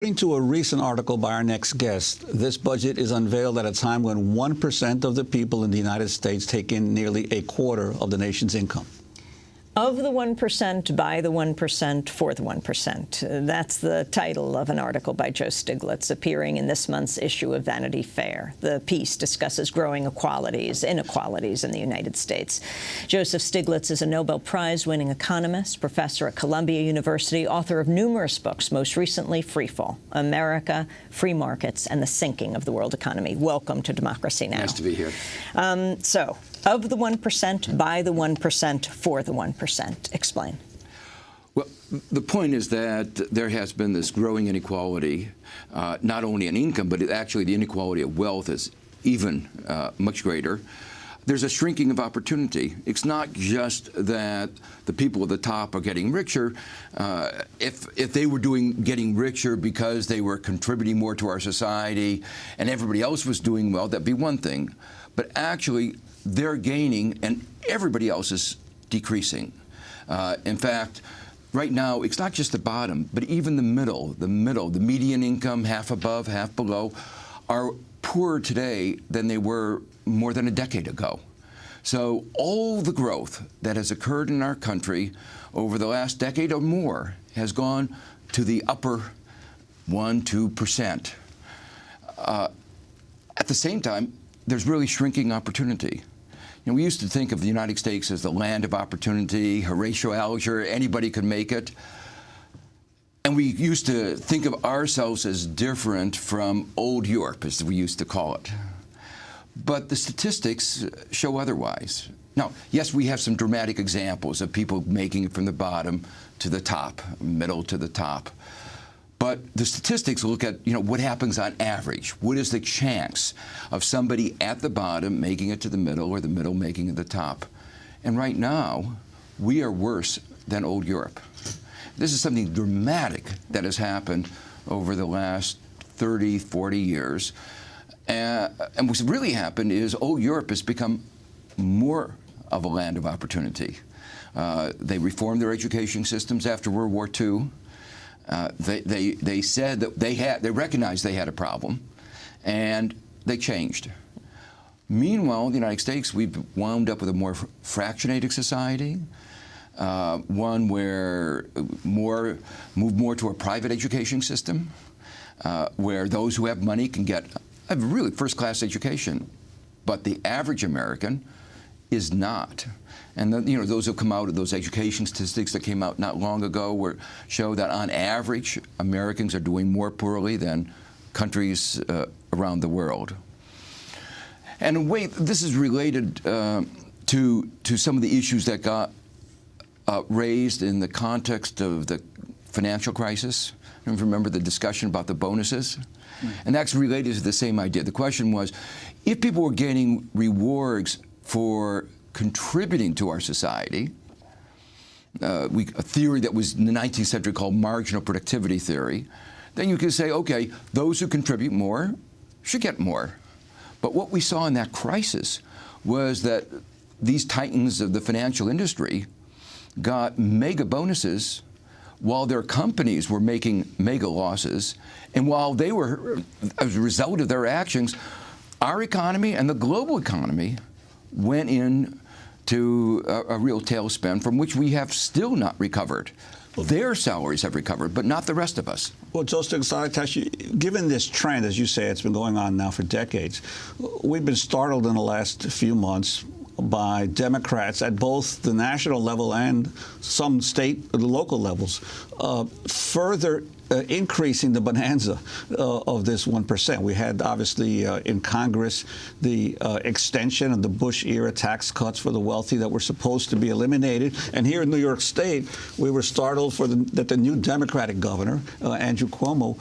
According to a recent article by our next guest, this budget is unveiled at a time when 1% of the people in the United States take in nearly a quarter of the nation's income. Of the 1%, by the 1%, for the 1%. That's the title of an article by Joe Stiglitz appearing in this month's issue of Vanity Fair. The piece discusses growing inequalities in the United States. Joseph Stiglitz is a Nobel Prize-winning economist, professor at Columbia University, author of numerous books, most recently Freefall, America, Free Markets, and the Sinking of the World Economy. Welcome to Democracy Now! Nice to be here. Of the 1%, by the 1%, for the 1%. Explain. Well, the point is that there has been this growing inequality, not only in income, but actually the inequality of wealth is even much greater. There's a shrinking of opportunity. It's not just that the people at the top are getting richer. If they were getting richer because they were contributing more to our society and everybody else was doing well, that'd be one thing. But actually, they're gaining and everybody else is decreasing. In fact, right now, it's not just the bottom, but even the middle, the median income, half above, half below, are poorer today than they were more than a decade ago. So all the growth that has occurred in our country over the last decade or more has gone to the upper 1–2%. At the same time, there's really shrinking opportunity. You know, we used to think of the United States as the land of opportunity, Horatio Alger, anybody could make it. And we used to think of ourselves as different from old Europe, as we used to call it. But the statistics show otherwise. Now, yes, we have some dramatic examples of people making it from the bottom to the top, middle to the top. But the statistics look at, what happens on average. What is the chance of somebody at the bottom making it to the middle or the middle making it to the top? And right now, we are worse than old Europe. This is something dramatic that has happened over the last 30, 40 years. And what's really happened is old Europe has become more of a land of opportunity. They reformed their education systems after World War II. They said that they recognized they had a problem, and they changed. Meanwhile, in the United States, we've wound up with a more fractionated society, one where move more to a private education system, where those who have money can get a really first-class education, but the average American is not. And those who come out of those education statistics that came out not long ago show that on average, Americans are doing more poorly than countries around the world. And in a way, this is related to some of the issues that got raised in the context of the financial crisis. Remember the discussion about the bonuses? Mm. And that's related to the same idea. The question was, if people were getting rewards for contributing to our society, a theory that was in the 19th century called marginal productivity theory, then you could say, okay, those who contribute more should get more. But what we saw in that crisis was that these titans of the financial industry got mega bonuses while their companies were making mega losses, and while they were, as a result of their actions, our economy and the global economy went in to a real tailspin from which we have still not recovered. Their salaries have recovered, but not the rest of us. Well, Joe Stiglitz, given this trend, as you say, it's been going on now for decades, we've been startled in the last few months by Democrats at both the national level and some state, local levels, further increasing the bonanza of this 1%. We had, obviously, in Congress, the extension of the Bush-era tax cuts for the wealthy that were supposed to be eliminated. And here in New York State, we were startled that the new Democratic governor, Andrew Cuomo,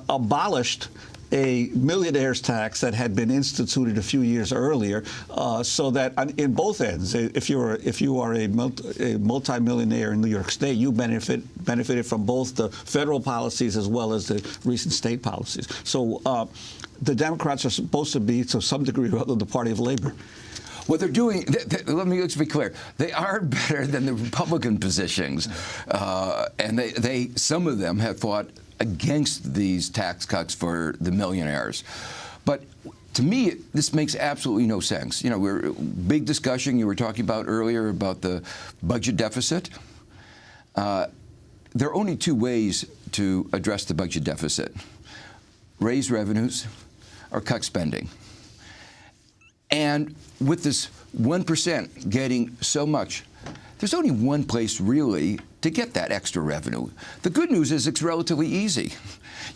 abolished a millionaire's tax that had been instituted a few years earlier, so that in both ends, if you are a multimillionaire in New York State, you benefited from both the federal policies as well as the recent state policies. So the Democrats are supposed to be, to some degree or other, the party of labor. What they're doing, let's be clear, they are better than the Republican positions. And some of them have fought against these tax cuts for the millionaires. But to me, this makes absolutely no sense. You know, we're big discussion you were talking about earlier about the budget deficit. There are only two ways to address the budget deficit: raise revenues or cut spending. And with this 1% getting so much, there's only one place really to get that extra revenue. The good news is it's relatively easy.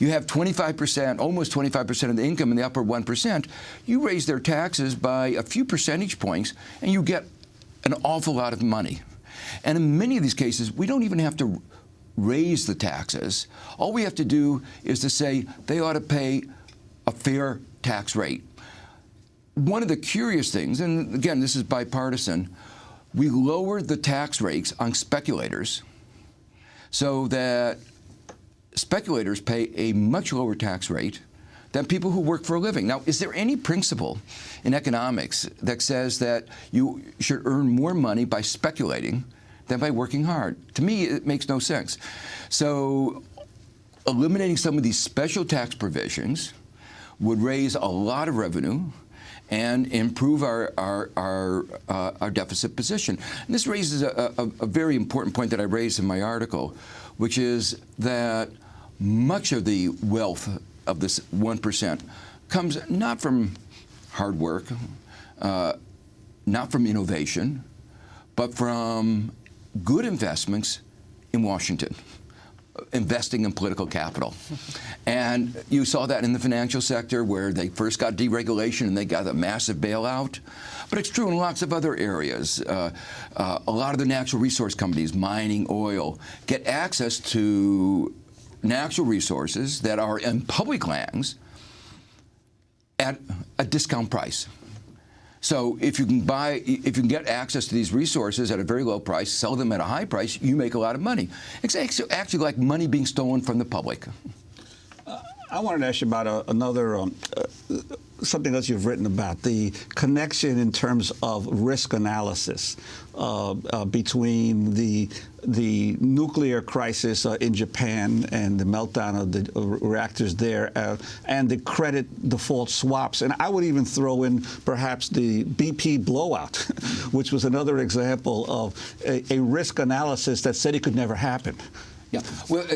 You have 25%, almost 25% of the income in the upper 1%. You raise their taxes by a few percentage points, and you get an awful lot of money. And in many of these cases, we don't even have to raise the taxes. All we have to do is to say they ought to pay a fair tax rate. One of the curious things, and again, this is bipartisan, we lowered the tax rates on speculators so that speculators pay a much lower tax rate than people who work for a living. Now, is there any principle in economics that says that you should earn more money by speculating than by working hard? To me, it makes no sense. So eliminating some of these special tax provisions would raise a lot of revenue and improve our deficit position. And this raises a very important point that I raised in my article, which is that much of the wealth of this 1% comes not from hard work, not from innovation, but from good investments in Washington, investing in political capital. And you saw that in the financial sector where they first got deregulation and they got a massive bailout. But it's true in lots of other areas. A lot of the natural resource companies, mining, oil, get access to natural resources that are in public lands at a discount price. So if you can get access to these resources at a very low price, sell them at a high price, you make a lot of money. It's actually like money being stolen from the public. I wanted to ask you about another something else you've written about, the connection in terms of risk analysis between the nuclear crisis in Japan and the meltdown of the reactors there and the credit default swaps. And I would even throw in perhaps the BP blowout, which was another example of a risk analysis that said it could never happen. Yeah, well,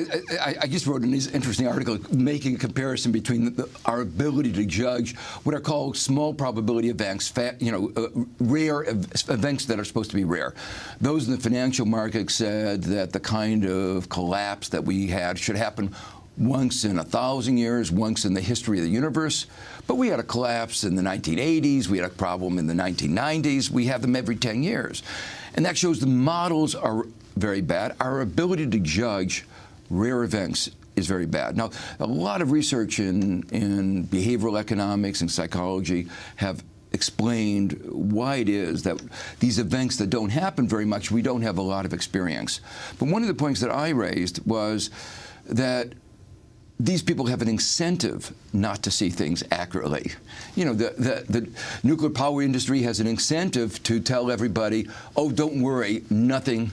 I just wrote an interesting article making a comparison between our ability to judge what are called small probability events, rare events that are supposed to be rare. Those in the financial markets said that the kind of collapse that we had should happen once in 1,000 years, once in the history of the universe. But we had a collapse in the 1980s. We had a problem in the 1990s. We have them every 10 years. And that shows the models are very bad. Our ability to judge rare events is very bad. Now, a lot of research in behavioral economics and psychology have explained why it is that these events that don't happen very much, we don't have a lot of experience. But one of the points that I raised was that these people have an incentive not to see things accurately. You know, the nuclear power industry has an incentive to tell everybody, oh, don't worry, nothing,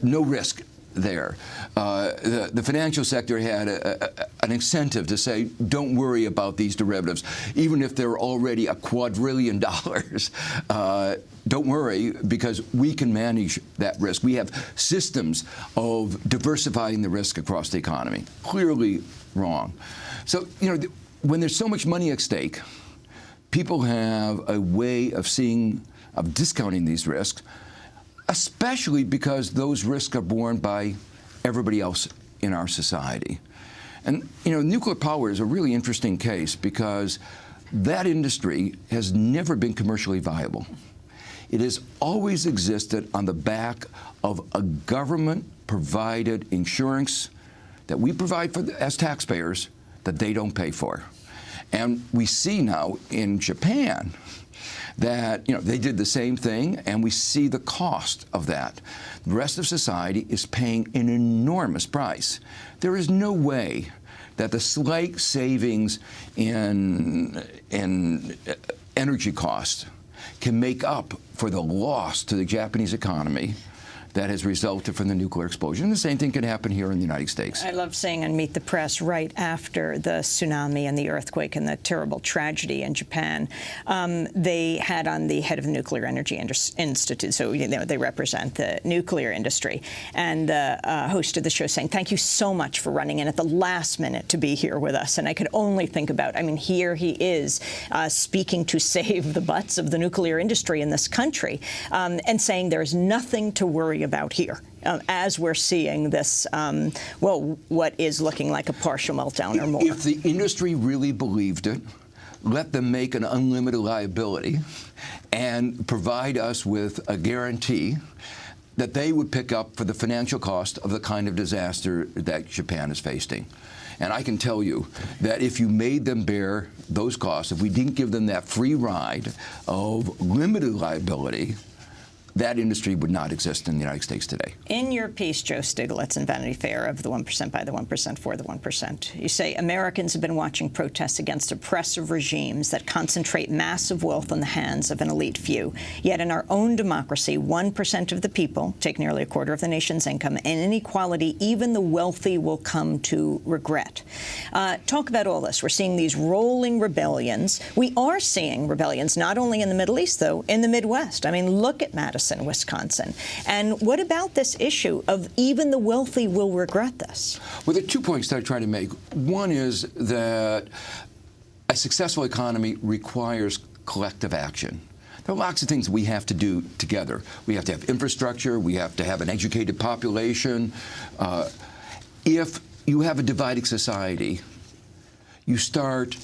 no risk there. The financial sector had an incentive to say, don't worry about these derivatives, even if they're already $2 quadrillion. Don't worry, because we can manage that risk. We have systems of diversifying the risk across the economy. Clearly wrong. So, you know, when there's so much money at stake, people have a way of discounting these risks, especially because those risks are borne by everybody else in our society. And, you know, nuclear power is a really interesting case because that industry has never been commercially viable. It has always existed on the back of a government-provided insurance that we provide for as taxpayers that they don't pay for. And we see now in Japan that, you know, they did the same thing, and we see the cost of that. The rest of society is paying an enormous price. There is no way that the slight savings in energy costs can make up for the loss to the Japanese economy that has resulted from the nuclear explosion. The same thing can happen here in the United States. I love saying on Meet the Press, right after the tsunami and the earthquake and the terrible tragedy in Japan, they had on the head of the Nuclear Energy Institute, so they represent the nuclear industry, and the host of the show saying, thank you so much for running in at the last minute to be here with us. And I could only think about, I mean, here he is speaking to save the butts of the nuclear industry in this country, and saying there's nothing to worry about here. As we're seeing this, well, what is looking like a partial meltdown or more. If the industry really believed it, let them make an unlimited liability and provide us with a guarantee that they would pick up for the financial cost of the kind of disaster that Japan is facing. And I can tell you that if you made them bear those costs, if we didn't give them that free ride of limited liability, that industry would not exist in the United States today. In your piece, Joe Stiglitz in Vanity Fair of the 1% by the 1% for the 1%, you say Americans have been watching protests against oppressive regimes that concentrate massive wealth in the hands of an elite few. Yet in our own democracy, 1% of the people take nearly a quarter of the nation's income, and inequality even the wealthy will come to regret. Talk about all this. We're seeing these rolling rebellions. We are seeing rebellions not only in the Middle East, though, in the Midwest. I mean, look at Madison, Wisconsin. And what about this issue of even the wealthy will regret this? Well, there are 2 points that I try to make. One is that a successful economy requires collective action. There are lots of things we have to do together. We have to have infrastructure. We have to have an educated population. If you have a divided society, you start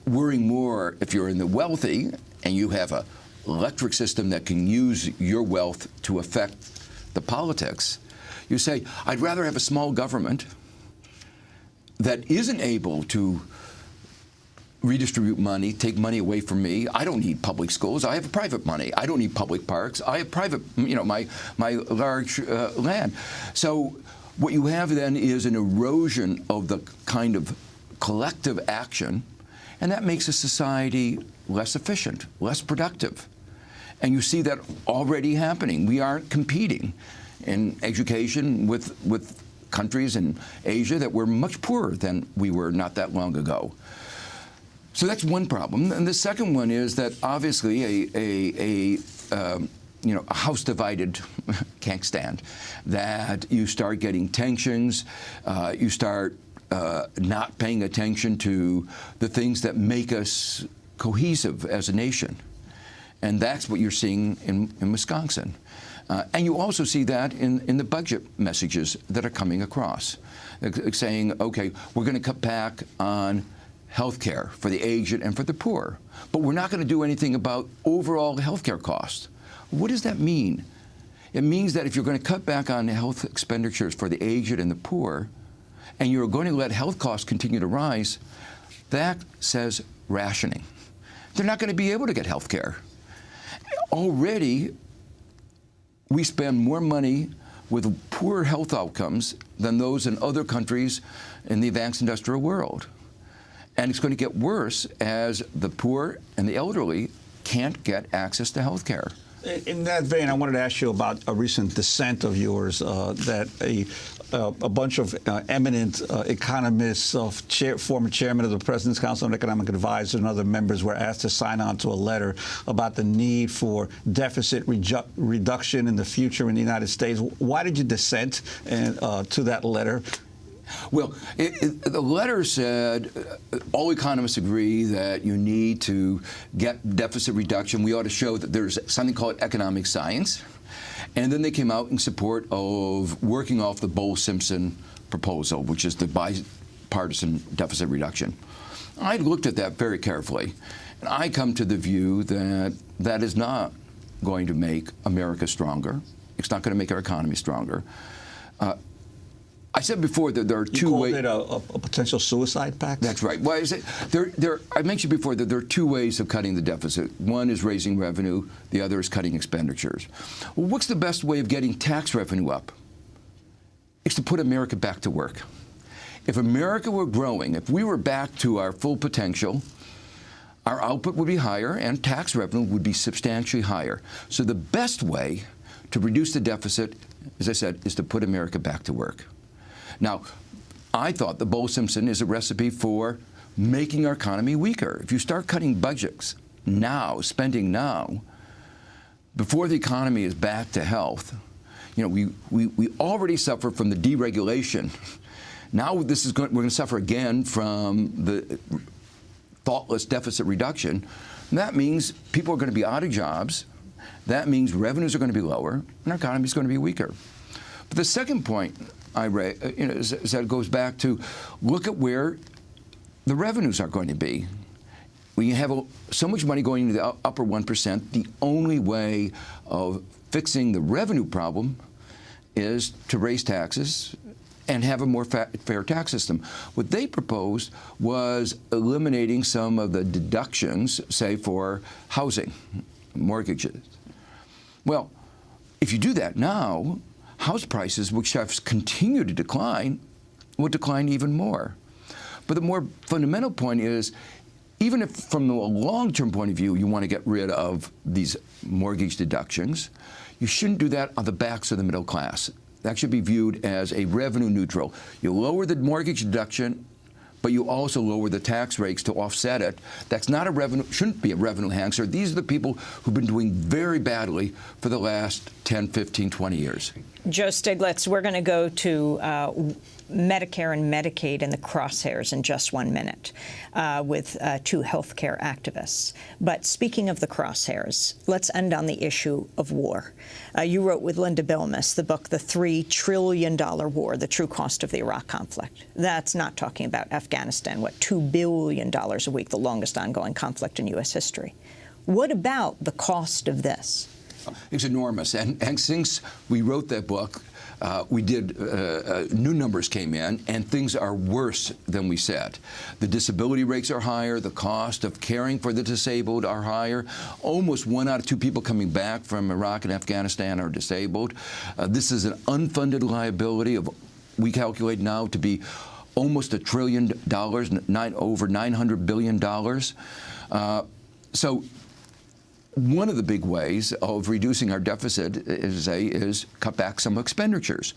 worrying more if you're in the wealthy and you have a electric system that can use your wealth to affect the politics. You say, I'd rather have a small government that isn't able to redistribute money, take money away from me. I don't need public schools. I have private money. I don't need public parks. I have private, my large land. So what you have then is an erosion of the kind of collective action, and that makes a society less efficient, less productive. And you see that already happening. We aren't competing in education with countries in Asia that were much poorer than we were not that long ago. So that's one problem. And the second one is that obviously a house divided can't stand. That you start getting tensions, you start not paying attention to the things that make us cohesive as a nation. And that's what you're seeing in Wisconsin. And you also see that in the budget messages that are coming across, saying, okay, we're going to cut back on health care for the aged and for the poor, but we're not going to do anything about overall health care costs. What does that mean? It means that if you're going to cut back on health expenditures for the aged and the poor, and you're going to let health costs continue to rise, that says rationing. They're not going to be able to get health care. Already, we spend more money with poor health outcomes than those in other countries in the advanced industrial world. And it's going to get worse as the poor and the elderly can't get access to health care. In that vein, I wanted to ask you about a recent dissent of yours that a bunch of eminent economists, former chairman of the President's Council on Economic Advisors and other members were asked to sign on to a letter about the need for deficit reduction in the future in the United States. Why did you dissent to that letter? Well, the letter said all economists agree that you need to get deficit reduction. We ought to show that there's something called economic science. And then they came out in support of working off the Bowles-Simpson proposal, which is the bipartisan deficit reduction. I looked at that very carefully, and I come to the view that that is not going to make America stronger. It's not going to make our economy stronger. I said before that there are two ways. You called it a potential suicide pact? That's right. Well, I mentioned before that there are two ways of cutting the deficit. One is raising revenue. The other is cutting expenditures. Well, what's the best way of getting tax revenue up? It's to put America back to work. If America were growing, if we were back to our full potential, our output would be higher and tax revenue would be substantially higher. So the best way to reduce the deficit, as I said, is to put America back to work. Now, I thought the Bowles-Simpson is a recipe for making our economy weaker. If you start cutting budgets now, spending now, before the economy is back to health, you know, we already suffer from the deregulation. Now we're going to suffer again from the thoughtless deficit reduction. And that means people are going to be out of jobs. That means revenues are going to be lower, and our economy is going to be weaker. But the second point I raise, is that it goes back to look at where the revenues are going to be. When you have so much money going into the upper 1%, the only way of fixing the revenue problem is to raise taxes and have a more fair tax system. What they proposed was eliminating some of the deductions, say, for housing, mortgages. Well, if you do that now, house prices, which have continued to decline, will decline even more. But the more fundamental point is, even if from a long-term point of view you want to get rid of these mortgage deductions, you shouldn't do that on the backs of the middle class. That should be viewed as a revenue neutral. You lower the mortgage deduction, but you also lower the tax rates to offset it. That's not a revenue, shouldn't be a revenue enhancer. These are the people who've been doing very badly for the last 10, 15, 20 years. Joe Stiglitz, we're going to go to Medicare and Medicaid in the crosshairs in just 1 minute with two healthcare activists. But speaking of the crosshairs, let's end on the issue of war. You wrote with Linda Bilmes the book, The $3 Trillion War, The True Cost of the Iraq Conflict. That's not talking about Afghanistan, what, $2 billion a week, the longest ongoing conflict in U.S. history. What about the cost of this? It's enormous. And since we wrote that book, we did, new numbers came in, and things are worse than we said. The disability rates are higher. The cost of caring for the disabled are higher. Almost 1 out of 2 people coming back from Iraq and Afghanistan are disabled. This is an unfunded liability of, we calculate now, to be almost $1 trillion, over $900 billion. So one of the big ways of reducing our deficit is cut back some expenditures.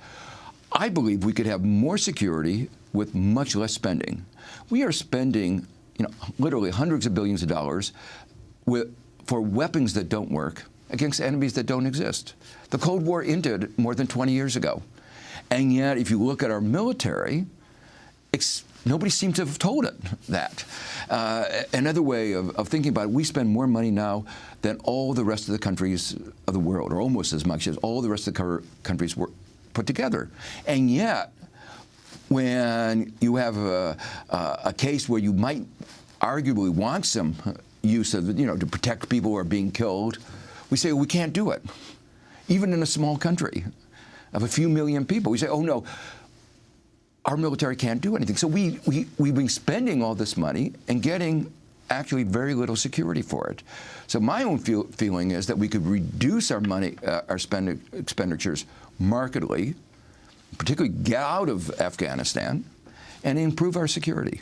I believe we could have more security with much less spending. We are spending, literally hundreds of billions of dollars for weapons that don't work against enemies that don't exist. The Cold War ended more than 20 years ago. And yet, if you look at our military, nobody seems to have told it that. Another way of thinking about it, we spend more money now than all the rest of the countries of the world, or almost as much as all the rest of the countries were put together. And yet, when you have a case where you might arguably want some use of, to protect people who are being killed, we say, well, we can't do it. Even in a small country of a few million people, we say, oh, no, our military can't do anything. So we've been spending all this money and getting actually very little security for it. So my own feeling is that we could reduce our money, our expenditures markedly, particularly get out of Afghanistan, and improve our security.